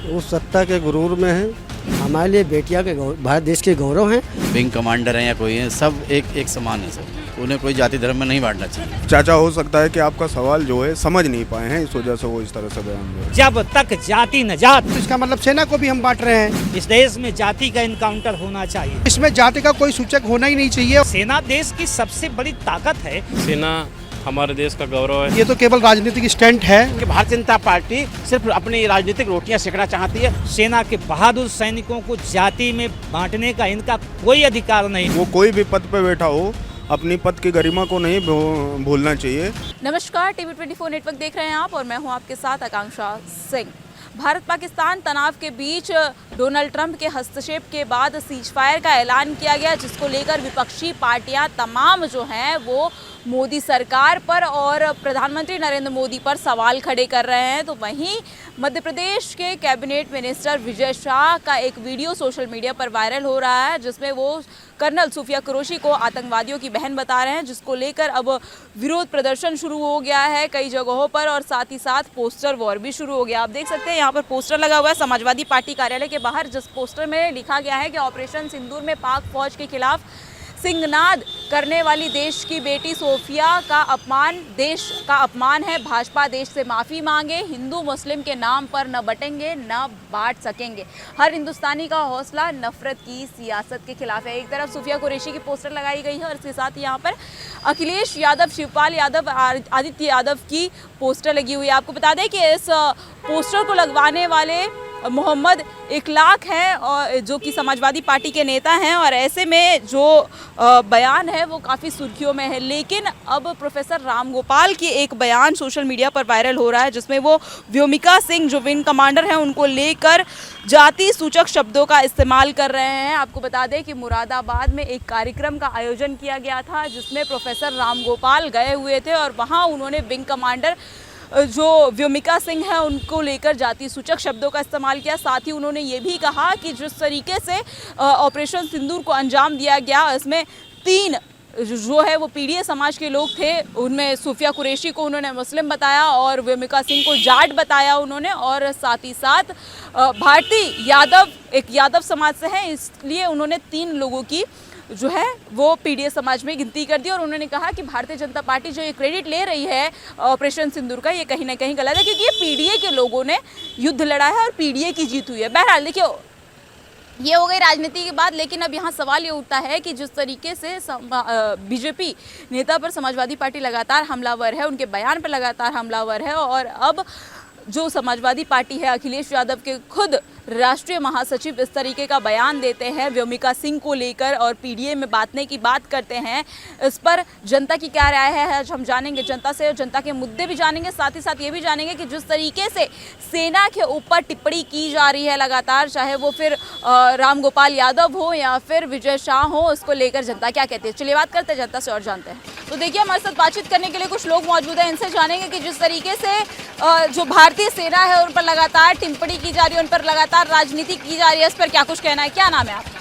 वो सत्ता के गुरूर में है। हमारे लिए बेटियां के भारत देश के गौरव हैं। विंग कमांडर हैं या कोई है, सब एक समान है सब। उन्हें कोई जाति धर्म में नहीं बांटना चाहिए। चाचा, हो सकता है कि आपका सवाल जो है समझ नहीं पाए हैं, इस वजह से वो इस तरह से बयान दे। जब तक जाति न जात, इसका मतलब सेना को भी हम बांट रहे हैं। इस देश में जाति का इनकाउंटर होना चाहिए। इसमें जाति का कोई सूचक होना ही नहीं चाहिए। सेना देश की सबसे बड़ी ताकत है। सेना हमारे देश का गौरव है। ये तो केवल राजनीतिक स्टंट है कि भारतीय जनता पार्टी सिर्फ अपनी राजनीतिक रोटियां सेकना चाहती है। सेना के बहादुर सैनिकों को जाति में बांटने का इनका कोई अधिकार नहीं। वो कोई भी पद पे बैठा हो, अपनी पद की गरिमा को नहीं भूलना चाहिए। नमस्कार, टीवी 24 नेटवर्क देख रहे हैं आप और मैं हूं आपके साथ आकांक्षा सिंह। भारत पाकिस्तान तनाव के बीच डोनाल्ड ट्रंप के हस्तक्षेप के बाद सीज फायर का ऐलान किया गया, जिसको लेकर विपक्षी पार्टियां तमाम जो हैं वो मोदी सरकार पर और प्रधानमंत्री नरेंद्र मोदी पर सवाल खड़े कर रहे हैं। तो वहीं मध्य प्रदेश के कैबिनेट मिनिस्टर विजय शाह का एक वीडियो सोशल मीडिया पर वायरल हो रहा है, जिसमें वो कर्नल सूफिया कुरैशी को आतंकवादियों की बहन बता रहे हैं, जिसको लेकर अब विरोध प्रदर्शन शुरू हो गया है कई जगहों पर और साथ ही साथ पोस्टर वॉर भी शुरू हो गया। आप देख सकते हैं यहाँ पर पोस्टर लगा हुआ है समाजवादी पार्टी कार्यालय के बाहर, जिस पोस्टर में लिखा गया है कि ऑपरेशन सिंदूर में पाक फौज के खिलाफ सिंहनाद करने वाली देश की बेटी सोफिया का अपमान देश का अपमान है। भाजपा देश से माफ़ी मांगे, हिंदू मुस्लिम के नाम पर न बटेंगे न बांट सकेंगे। हर हिंदुस्तानी का हौसला नफरत की सियासत के खिलाफ है। एक तरफ सूफिया कुरैशी की पोस्टर लगाई गई है और इसके साथ यहाँ पर अखिलेश यादव, शिवपाल यादव, आदित्य यादव की पोस्टर लगी हुई है। आपको बता दें कि इस पोस्टर को लगवाने वाले मोहम्मद इखलाक हैं और जो कि समाजवादी पार्टी के नेता हैं, और ऐसे में जो बयान है वो काफ़ी सुर्खियों में है। लेकिन अब प्रोफेसर रामगोपाल की एक बयान सोशल मीडिया पर वायरल हो रहा है, जिसमें वो व्योमिका सिंह जो विंग कमांडर हैं उनको लेकर जाति सूचक शब्दों का इस्तेमाल कर रहे हैं। आपको बता दें कि मुरादाबाद में एक कार्यक्रम का आयोजन किया गया था, जिसमें प्रोफेसर रामगोपाल गए हुए थे और वहाँ उन्होंने विंग कमांडर जो व्योमिका सिंह है उनको लेकर जाति सूचक शब्दों का इस्तेमाल किया। साथ ही उन्होंने ये भी कहा कि जिस तरीके से ऑपरेशन सिंदूर को अंजाम दिया गया, इसमें 3 जो है वो पीड़ित समाज के लोग थे। उनमें सूफिया कुरैशी को उन्होंने मुस्लिम बताया और व्योमिका सिंह को जाट बताया उन्होंने, और साथ ही साथ भारती यादव एक यादव समाज से हैं, इसलिए उन्होंने 3 लोगों की जो है वो पीडीए समाज में गिनती कर दी। और उन्होंने कहा कि भारतीय जनता पार्टी जो ये क्रेडिट ले रही है ऑपरेशन सिंदूर का, ये कहीं ना कहीं गलत है, क्योंकि ये पीडीए के लोगों ने युद्ध लड़ा है और पीडीए की जीत हुई है। बहरहाल देखिए, ये हो गई राजनीति की बात, लेकिन अब यहाँ सवाल ये उठता है कि जिस तरीके से बीजेपी नेता पर समाजवादी पार्टी लगातार हमलावर है, उनके बयान पर लगातार हमलावर है, और अब जो समाजवादी पार्टी है अखिलेश यादव के खुद राष्ट्रीय महासचिव इस तरीके का बयान देते हैं व्योमिका सिंह को लेकर और पीडीए में बांटने की बात करते हैं। इस पर जनता की क्या राय है आज हम जानेंगे जनता से, और जनता के मुद्दे भी जानेंगे। साथ ही साथ ये भी जानेंगे कि जिस तरीके से सेना के ऊपर टिप्पणी की जा रही है लगातार, चाहे वो फिर रामगोपाल यादव हो या फिर विजय शाह हो, उसको लेकर जनता क्या कहती है। चलिए बात करते हैं जनता से और जानते हैं। तो देखिए, हमारे साथ बातचीत करने के लिए कुछ लोग मौजूद हैं, इनसे जानेंगे कि जिस तरीके से जो भारतीय सेना है उन पर लगातार टिप्पणी की जा रही है, उन पर लगातार राजनीति की जा रही है, इस पर क्या कुछ कहना है। क्या नाम है आपका?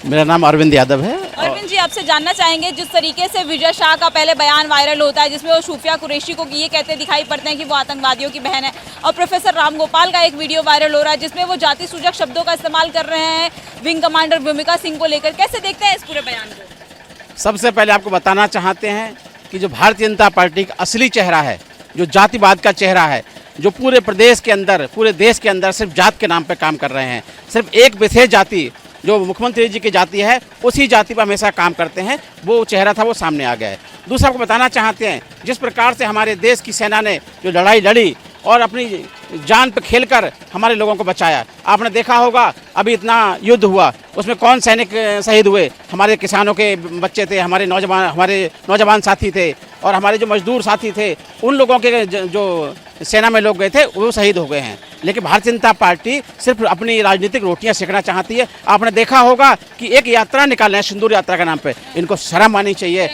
मेरा नाम अरविंद यादव है। अरविंद जी, आपसे जानना चाहेंगे, जिस तरीके से विजय शाह का पहले बयान वायरल होता है जिसमें वो सूफिया कुरैशी को ये कहते दिखाई पड़ते हैं कि वो आतंकवादियों की बहन है, और प्रोफेसर रामगोपाल का एक वीडियो वायरल हो रहा है जिसमें वो जाति सूचक शब्दों का इस्तेमाल कर रहे हैं विंग कमांडर व्योमिका सिंह को लेकर, कैसे देखते हैं इस पूरे बयान को? सबसे पहले आपको बताना चाहते हैं कि जो भारतीय जनता पार्टी का असली चेहरा है, जो जातिवाद का चेहरा है, जो पूरे प्रदेश के अंदर, पूरे देश के अंदर सिर्फ जात के नाम पे काम कर रहे हैं, सिर्फ एक विशेष जाति जो मुख्यमंत्री जी की जाति है उसी जाति पर हमेशा काम करते हैं, वो चेहरा था वो सामने आ गया है। दूसरा आपको बताना चाहते हैं, जिस प्रकार से हमारे देश की सेना ने जो लड़ाई लड़ी और अपनी जान पे खेलकर हमारे लोगों को बचाया, आपने देखा होगा अभी इतना युद्ध हुआ, उसमें कौन सैनिक शहीद हुए? हमारे किसानों के बच्चे थे, हमारे नौजवान साथी थे, और हमारे जो मजदूर साथी थे, उन लोगों के जो सेना में लोग गए थे वो शहीद हो गए हैं। लेकिन भारतीय जनता पार्टी सिर्फ अपनी राजनीतिक रोटियां सेकना चाहती है। आपने देखा होगा कि एक यात्रा निकाल रहे हैं सिंदूर यात्रा के नाम पे, इनको शर्म आनी चाहिए।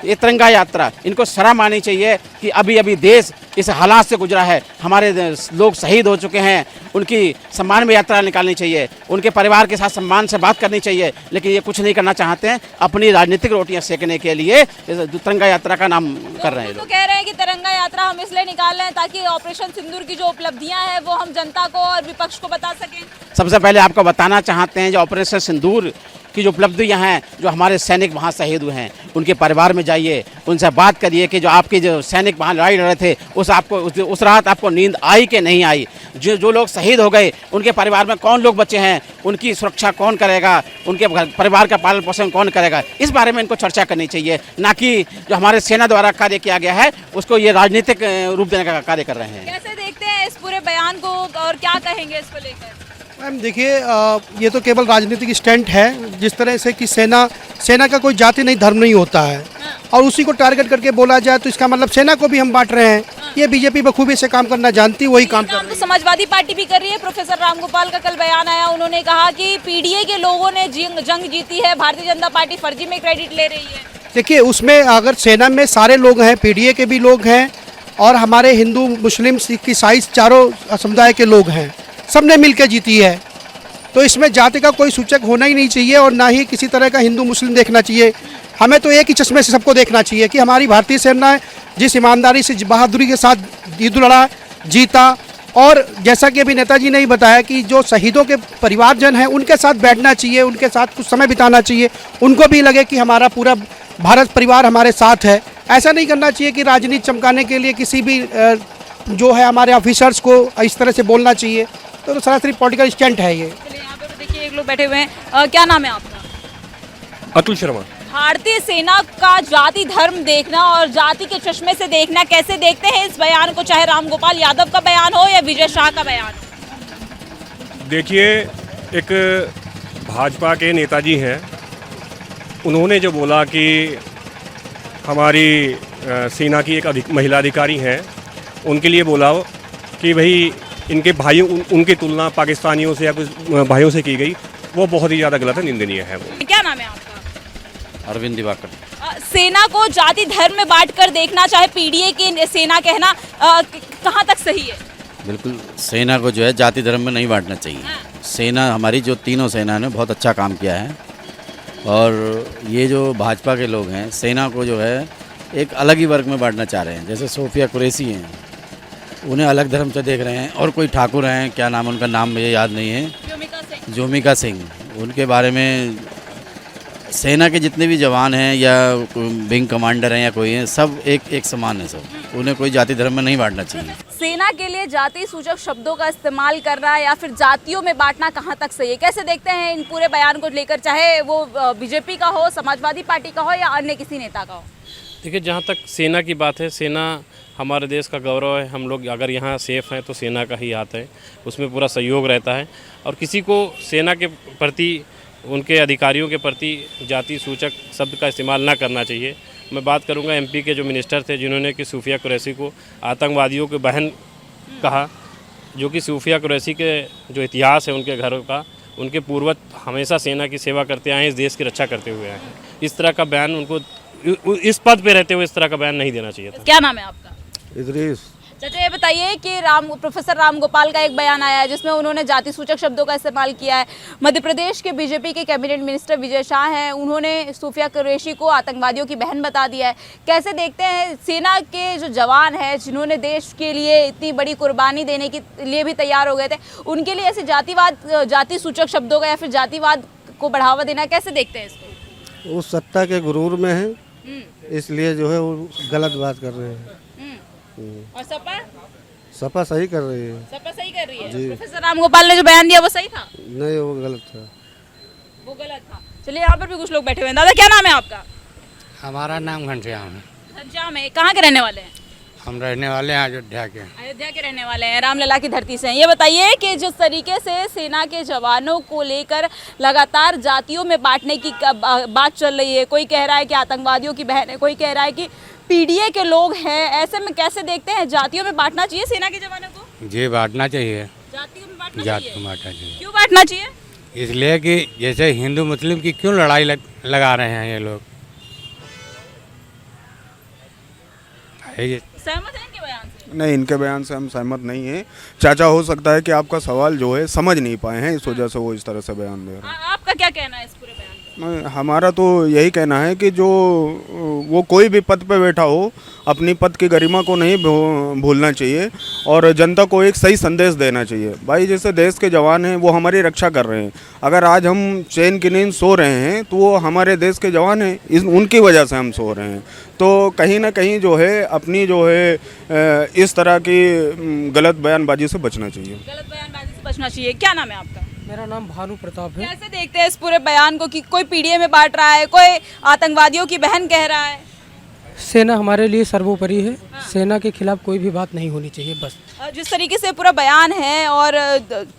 ये तिरंगा यात्रा, इनको शर्म आनी चाहिए कि अभी अभी देश इस हालात से गुजरा है। हमारे लोग शहीद हो चुके हैं, उनकी सम्मान में यात्रा निकालनी चाहिए, उनके परिवार के साथ सम्मान से बात करनी चाहिए, लेकिन ये कुछ नहीं करना चाहते हैं। अपनी राजनीतिक रोटियां सेकने के लिए तिरंगा यात्रा का नाम कर रहे हैं तो लोग। कह रहे हैं कि तिरंगा यात्रा हम इसलिए निकाल रहे हैं ताकि ऑपरेशन सिंदूर की जो उपलब्धियां हैं वो हम जनता को और विपक्ष को बता सकें। सबसे पहले आपको बताना चाहते हैं जो ऑपरेशन सिंदूर की जो उपलब्धियां हैं, जो हमारे सैनिक वहाँ शहीद हुए हैं, उनके परिवार में जाइए, उनसे बात करिए कि जो आपके जो सैनिक वहाँ लड़ाई लड़ रहे थे उस रात आपको नींद आई कि नहीं आई। जो लोग शहीद हो गए उनके परिवार में कौन लोग बचे हैं, उनकी सुरक्षा कौन करेगा, उनके परिवार का पालन पोषण कौन करेगा, इस बारे में इनको चर्चा करनी चाहिए, ना कि जो हमारे सेना द्वारा कार्य किया गया है उसको ये राजनीतिक रूप देने का कार्य कर रहे हैं। कैसे देखते हैं इस पूरे बयान को और क्या कहेंगे इसको लेकर? मैम देखिए, ये तो केवल राजनीतिक स्टंट है। जिस तरह से कि सेना का कोई जाति नहीं धर्म नहीं होता है और उसी को टारगेट करके बोला जाए तो इसका मतलब सेना को भी हम बांट रहे हैं। ये बीजेपी बखूबी से काम करना जानती, वही काम कर रही तो समाजवादी पार्टी भी कर रही है। प्रोफेसर रामगोपाल का कल बयान आया, उन्होंने कहा कि पीडीए के लोगों ने जंग जीती है, भारतीय जनता पार्टी फर्जी में क्रेडिट ले रही है। देखिए, उसमें अगर सेना में सारे लोग हैं, पीडीए के भी लोग हैं और हमारे हिंदू मुस्लिम सिख ईसाई चारों समुदाय के लोग हैं, सबने मिलकर जीती है, तो इसमें जाति का कोई सूचक होना ही नहीं चाहिए और ना ही किसी तरह का हिंदू मुस्लिम देखना चाहिए। हमें तो एक ही चश्मे से सबको देखना चाहिए कि हमारी भारतीय सेना जिस ईमानदारी से बहादुरी के साथ युद्ध लड़ा, जीता, और जैसा कि अभी नेताजी ने ही बताया कि जो शहीदों के परिवारजन हैं उनके साथ बैठना चाहिए, उनके साथ कुछ समय बिताना चाहिए, उनको भी लगे कि हमारा पूरा भारत परिवार हमारे साथ है। ऐसा नहीं करना चाहिए कि राजनीति चमकाने के लिए किसी भी जो है हमारे ऑफिसर्स को इस तरह से बोलना चाहिए, तो सरासरी पॉलिटिकल स्टंट है ये। चलिए यहाँ पे देखिए एक लोग बैठे हुए हैं। क्या नाम है आपका? अतुल शर्मा। भारतीय सेना का जाति धर्म देखना और जाति के चश्मे से देखना, कैसे देखते हैं इस बयान को, चाहे रामगोपाल यादव का बयान हो या विजय शाह का बयान हो? देखिए, एक भाजपा के नेताजी हैं, उन्होंने जो बोला कि हमारी सेना की एक महिला अधिकारी हैं, उनके लिए बोला कि भाई इनके भाइयों उनकी तुलना पाकिस्तानियों से या कुछ भाइयों से की गई, वो बहुत ही ज़्यादा गलत है, निंदनीय है वो। क्या नाम है आपका? अरविंद दिवाकर। सेना को जाति धर्म में बांटकर देखना, चाहे पीडीए की सेना कहना, कहाँ तक सही है? बिल्कुल, सेना को जो है जाति धर्म में नहीं बांटना चाहिए। सेना हमारी जो तीनों सेना ने बहुत अच्छा काम किया है और ये जो भाजपा के लोग हैं सेना को जो है एक अलग ही वर्ग में बांटना चाह रहे हैं। जैसे सोफिया कुरैशी हैं, उन्हें अलग धर्म से देख रहे हैं, और कोई ठाकुर हैं, क्या नाम उनका, नाम मुझे याद नहीं है, जोमिका सिंह, उनके बारे में सेना के जितने भी जवान हैं या विंग कमांडर हैं या कोई हैं, सब एक समान है, सब, उन्हें कोई जाति धर्म में नहीं बांटना चाहिए। सेना के लिए जाति सूचक शब्दों का इस्तेमाल करना या फिर जातियों में बांटना कहाँ तक सही है? कैसे देखते हैं इन पूरे बयान को लेकर, चाहे वो बीजेपी का हो, समाजवादी पार्टी का हो या अन्य किसी नेता का हो? देखिए, जहाँ तक सेना की बात है, सेना हमारे देश का गौरव है। हम लोग अगर यहाँ सेफ हैं तो सेना का ही हाथ है, उसमें पूरा सहयोग रहता है और किसी को सेना के प्रति, उनके अधिकारियों के प्रति जाति सूचक शब्द का इस्तेमाल ना करना चाहिए। मैं बात करूंगा एमपी के जो मिनिस्टर थे, जिन्होंने कि सूफिया कुरैशी को आतंकवादियों की बहन कहा, जो कि सूफिया कुरैशी के जो इतिहास है उनके घरों का, उनके पूर्वज हमेशा सेना की सेवा करते आए हैं, इस देश की रक्षा करते हुए आए हैं। इस तरह का बयान उनको इस पद पे रहते हुए इस तरह का बयान नहीं देना चाहिए था। क्या नाम है आपका? इदरीस। चाचा ये बताइए कि प्रोफेसर रामगोपाल का एक बयान आया है जिसमें उन्होंने जाति सूचक शब्दों का इस्तेमाल किया है। मध्य प्रदेश के बीजेपी के कैबिनेट मिनिस्टर विजय शाह हैं, उन्होंने सूफिया कुरैशी को आतंकवादियों की बहन बता दिया है। कैसे देखते हैं सेना के जो जवान हैं, जिन्होंने देश के लिए इतनी बड़ी कुर्बानी देने के लिए भी तैयार हो गए थे, उनके लिए ऐसे जाति सूचक शब्दों का या फिर जातिवाद को बढ़ावा देना, कैसे देखते हैं इसको? वो सत्ता के गुरूर में है, इसलिए जो है वो गलत बात कर रहे हैं। और सपा सही कर रही है। सपा सही कर रही है। प्रोफेसर रामगोपाल ने जो बयान दिया वो सही था? नहीं, वो गलत था। वो गलत था। चलिए यहाँ पर भी कुछ लोग बैठे हुए हैं। दादा क्या नाम है आपका? हमारा नाम घनश्याम है। घनश्याम है। कहाँ के रहने वाले हैं? हम रहने वाले हैं अयोध्या के। अयोध्या के रहने वाले हैं, रामलला की धरती से हैं। ये बताइए कि जिस तरीके से सेना के जवानों को लेकर लगातार जातियों में बांटने की बात चल रही है, कोई कह रहा है कि आतंकवादियों की बहन है, कोई कह रहा है कि पीडीए के लोग हैं, ऐसे में कैसे देखते हैं, जातियों में बांटना चाहिए सेना के जवानों को? जी बांटना चाहिए, जातियों में बांटना चाहिए। क्यों बांटना चाहिए? इसलिए कि जैसे हिंदू मुस्लिम की क्यों लड़ाई लगा रहे हैं ये लोग। सहमत हैं कि बयान से? नहीं, इनके बयान से हम सहमत नहीं हैं। चाचा, हो सकता है कि आपका सवाल जो है समझ नहीं पाए हैं, इस वजह से वो इस तरह से बयान दे रहे हैं। आपका क्या कहना है इस पूरे बयान पे? हमारा तो यही कहना है कि जो वो कोई भी पद पे बैठा हो, अपनी पद की गरिमा को नहीं भूलना चाहिए और जनता को एक सही संदेश देना चाहिए। भाई, जैसे देश के जवान हैं वो हमारी रक्षा कर रहे हैं। अगर आज हम चैन की नींद सो रहे हैं तो वो हमारे देश के जवान हैं, उनकी वजह से हम सो रहे हैं। तो कहीं ना कहीं जो है अपनी जो है इस तरह की गलत बयानबाजी से बचना चाहिए। गलत बयानबाजी से बचना चाहिए। क्या नाम है आपका? मेरा नाम भानु प्रताप है। कैसे देखते हैं इस पूरे बयान को कि कोई पीडीए में बांट रहा है, कोई आतंकवादियों की बहन कह रहा है? सेना हमारे लिए सर्वोपरि है। सेना के खिलाफ कोई भी बात नहीं होनी चाहिए, बस। जिस तरीके से पूरा बयान है और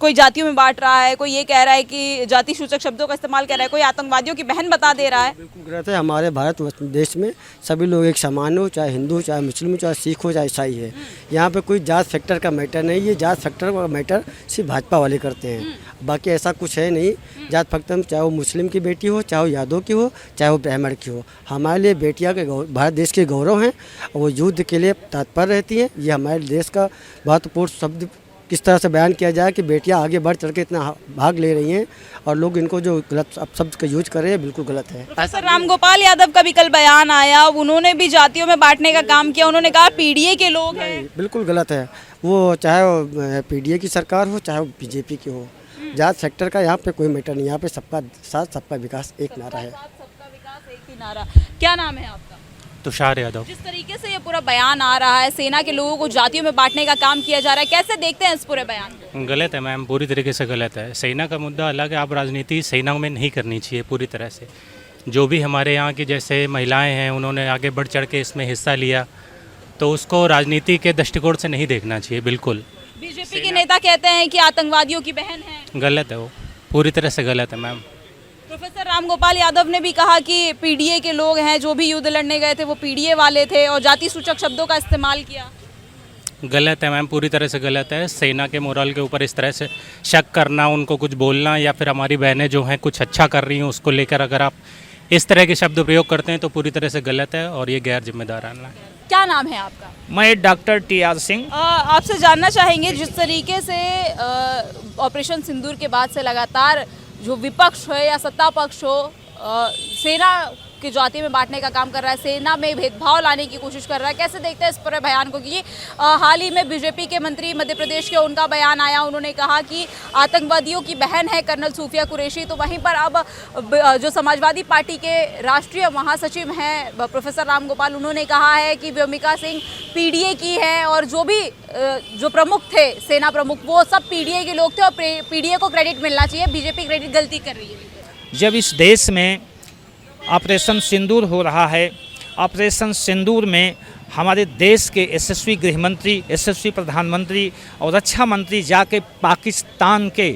कोई जातियों में बांट रहा है, कोई ये कह रहा है कि जाति सूचक शब्दों का इस्तेमाल कर रहा है, कोई आतंकवादियों की बहन बता दे रहा है। बिल्कुल गलत है। हमारे भारत देश में सभी लोग एक समान हो, चाहे हिंदू हो, चाहे मुस्लिम हो, चाहे सिख हो, चाहे ईसाई है। यहाँ पे कोई जात फैक्टर का मैटर नहीं है। जात फैक्टर का मैटर सिर्फ भाजपा वाले करते हैं, बाकी ऐसा कुछ है नहीं। जात फैक्टर चाहे वो मुस्लिम की बेटी हो, चाहे वो यादव की हो, चाहे वो ब्राह्मण की हो, हमारे लिए बेटियाँ के भारत देश के गौरव हैं और वो युद्ध के लिए तत्पर रहती हैं। ये हमारे देश का महत्वपूर्ण शब्द किस तरह से बयान किया जाए कि बेटियां आगे बढ़ चढ़ के इतना भाग ले रही हैं और लोग इनको जो गलत शब्द का यूज कर रहे हैं, बिल्कुल गलत है। प्रोफेसर रामगोपाल यादव का भी कल बयान आया, उन्होंने भी जातियों में बांटने का काम किया। उन्होंने कहा पीडीए के लोग हैं। बिल्कुल गलत है। वो चाहे वो पीडीए की सरकार हो, चाहे वो बीजेपी की हो, जात सेक्टर का यहाँ पे कोई मैटर नहीं। यहाँ पे सबका साथ, सबका विकास एक नारा है। सबका विकास एक ही नारा। क्या नाम है आपका? तुषार यादव। जिस तरीके से ये पूरा बयान आ रहा है, सेना के लोगों को जातियों में बांटने का काम किया जा रहा है, कैसे देखते हैं इस पूरे बयान को? गलत है मैम, पूरी तरीके से गलत है। सेना का मुद्दा अलग है, आप राजनीति सेना में नहीं करनी चाहिए पूरी तरह से। जो भी हमारे यहाँ की जैसे महिलाएं हैं, उन्होंने आगे बढ़ चढ़ के इसमें हिस्सा लिया, तो उसको राजनीति के दृष्टिकोण से नहीं देखना चाहिए बिल्कुल। बीजेपी के नेता कहते हैं कि आतंकवादियों की बहन है। गलत है, वो पूरी तरह से गलत है मैम। प्रोफेसर रामगोपाल यादव ने भी कहा कि पीडीए के लोग हैं, जो भी युद्ध लड़ने गए थे वो पीडीए वाले थे और जाति सूचक शब्दों का इस्तेमाल किया। गलत है मैम, पूरी तरह से गलत है। सेना के मोरल के ऊपर इस तरह से शक करना, उनको कुछ बोलना, या फिर हमारी बहनें जो हैं कुछ अच्छा कर रही हैं उसको लेकर अगर आप इस तरह के शब्द प्रयोग करते हैं तो पूरी तरह से गलत है और ये गैर जिम्मेदाराना है। क्या नाम है आपका? मैं डॉक्टर टी.आर. सिंह। आपसे जानना चाहेंगे, जिस तरीके से ऑपरेशन सिंदूर के बाद से लगातार जो विपक्ष है या सत्ता पक्ष हो, सेना की जाति में बांटने का काम कर रहा है, सेना में भेदभाव लाने की कोशिश कर रहा है, कैसे देखते हैं इस पूरे बयान को? कि हाल ही में बीजेपी के मंत्री मध्य प्रदेश के, उनका बयान आया, उन्होंने कहा कि आतंकवादियों की बहन है कर्नल सूफिया कुरैशी। तो वहीं पर अब जो समाजवादी पार्टी के राष्ट्रीय महासचिव हैं प्रोफेसर रामगोपाल, उन्होंने कहा है कि व्योमिका सिंह पीडीए की है और जो भी जो प्रमुख थे, सेना प्रमुख, वो सब पीडीए के लोग थे और पीडीए को क्रेडिट मिलना चाहिए, बीजेपी क्रेडिट गलती कर रही है। जब इस देश में ऑपरेशन सिंदूर हो रहा है, ऑपरेशन सिंदूर में हमारे देश के यशस्वी गृहमंत्री, यशस्वी प्रधानमंत्री और रक्षा मंत्री जाके पाकिस्तान के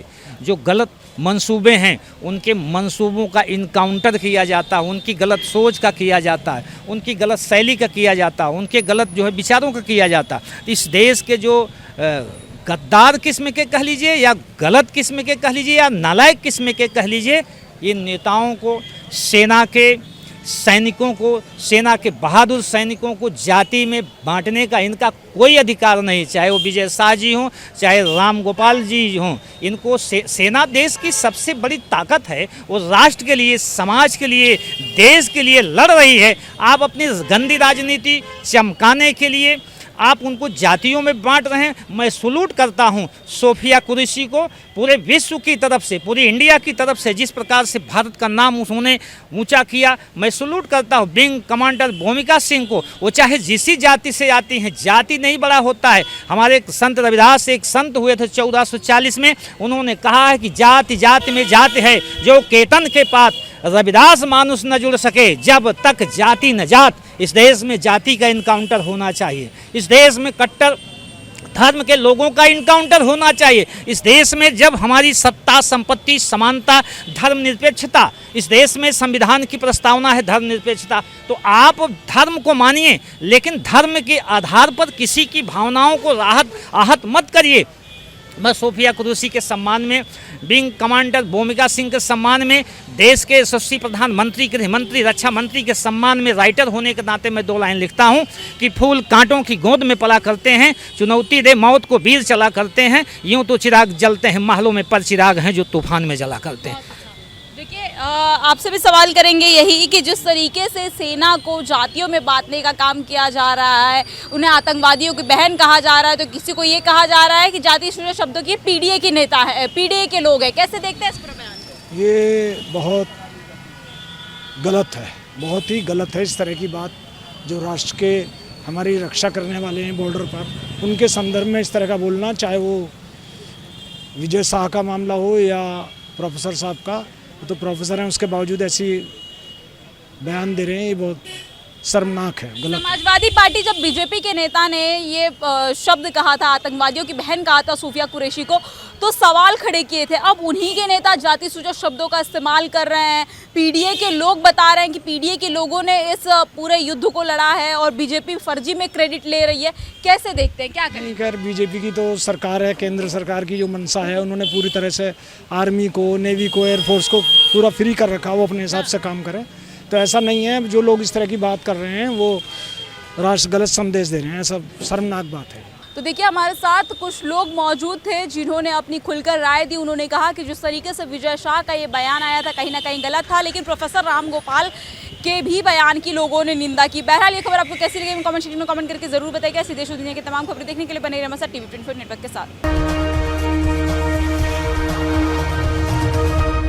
जो गलत मंसूबे हैं, उनके मंसूबों का इनकाउंटर किया जाता है, उनकी गलत सोच का किया जाता है, उनकी गलत शैली का किया जाता है, उनके गलत जो है विचारों का किया जाता है। इस देश के जो गद्दार किस्म के कह लीजिए या गलत किस्म के कह लीजिए या नालायक किस्म के कह लीजिए, इन नेताओं को, सेना के सैनिकों को, सेना के बहादुर सैनिकों को जाति में बांटने का इनका कोई अधिकार नहीं। चाहे वो विजय शाह जी हों, चाहे रामगोपाल जी हों, इनको सेना देश की सबसे बड़ी ताकत है। वो राष्ट्र के लिए, समाज के लिए, देश के लिए लड़ रही है। आप अपनी गंदी राजनीति चमकाने के लिए आप उनको जातियों में बांट रहे हैं। मैं सलूट करता हूं सूफिया कुरैशी को, पूरे विश्व की तरफ से, पूरी इंडिया की तरफ से जिस प्रकार से भारत का नाम उन्होंने ऊंचा किया, मैं सलूट करता हूं विंग कमांडर व्योमिका सिंह को। वो चाहे जिसी जाति से आती हैं, जाति नहीं बड़ा होता है। हमारे एक संत रविदास एक संत हुए थे 1440 में, उन्होंने कहा है कि जाति जाति में जाति है, जो केतन के पात रविदास मानुष न जुड़ सके, जब तक जाति न जात। इस देश में जाति का इनकाउंटर होना चाहिए। इस देश में कट्टर धर्म के लोगों का इनकाउंटर होना चाहिए। इस देश में जब हमारी सत्ता, संपत्ति, समानता, धर्मनिरपेक्षता, इस देश में संविधान की प्रस्तावना है धर्मनिरपेक्षता, तो आप धर्म को मानिए, लेकिन धर्म के आधार पर किसी की भावनाओं को आहत मत करिए। मैं सोफिया कुरैशी के सम्मान में, विंग कमांडर भूमिका सिंह के सम्मान में, देश के यशस्वी प्रधानमंत्री, गृह मंत्री, रक्षा मंत्री के सम्मान में राइटर होने के नाते मैं 2 लाइन लिखता हूं कि फूल कांटों की गोद में पला करते हैं, चुनौती दे मौत को वीर चला करते हैं, यूं तो चिराग जलते हैं महलों में, पर चिराग हैं जो तूफान में जला करते हैं। देखिए, आपसे भी सवाल करेंगे यही कि जिस तरीके से सेना को जातियों में बांटने का काम किया जा रहा है, उन्हें आतंकवादियों की बहन कहा जा रहा है, तो किसी को ये कहा जा रहा है कि जाति सूचक शब्दों की पीडीए के नेता है, पीडीए के लोग हैं। कैसे देखते हैं इस पर बयान को? ये बहुत गलत है, बहुत ही गलत है इस तरह की बात। जो राष्ट्र के हमारी रक्षा करने वाले हैं बॉर्डर पर, उनके संदर्भ में इस तरह का बोलना, चाहे वो विजय शाह का मामला हो या प्रोफेसर साहब का, तो प्रोफेसर हैं, उसके बावजूद ऐसी बयान दे रहे हैं, ये बहुत शर्मनाक है, गलत। समाजवादी पार्टी जब बीजेपी के नेता ने ये शब्द कहा था, आतंकवादियों की बहन कहा था सोफिया कुरैशी को, तो सवाल खड़े किए थे। अब उन्हीं के नेता जाति सूचक शब्दों का इस्तेमाल कर रहे हैं। पीडीए के लोग बता रहे हैं कि पीडीए के लोगों ने इस पूरे युद्ध को लड़ा है और बीजेपी फर्जी में क्रेडिट ले रही है। कैसे देखते हैं, क्या करें? खैर, बीजेपी की तो सरकार है, केंद्र सरकार की जो मंशा है, उन्होंने पूरी तरह से आर्मी को, नेवी को, एयरफोर्स को पूरा फ्री कर रखा, वो अपने हिसाब से काम करें। तो ऐसा नहीं है, जो लोग इस तरह की बात कर रहे हैं वो राष्ट्र गलत संदेश दे रहे हैं, सब शर्मनाक बात है। तो देखिए, हमारे साथ कुछ लोग मौजूद थे जिन्होंने अपनी खुलकर राय दी। उन्होंने कहा कि जिस तरीके से विजय शाह का ये बयान आया था, कहीं ना कहीं गलत था, लेकिन प्रोफेसर राम गोपाल के भी बयान की लोगों ने निंदा की। बहरहाल ये खबर आपको कैसी लगी, कमेंट सेक्शन में कमेंट करके जरूर बताइएगा। ऐसी देश और दुनिया की तमाम खबरें देखने के लिए बने रहिए हमारे साथ TV24 नेटवर्क के साथ।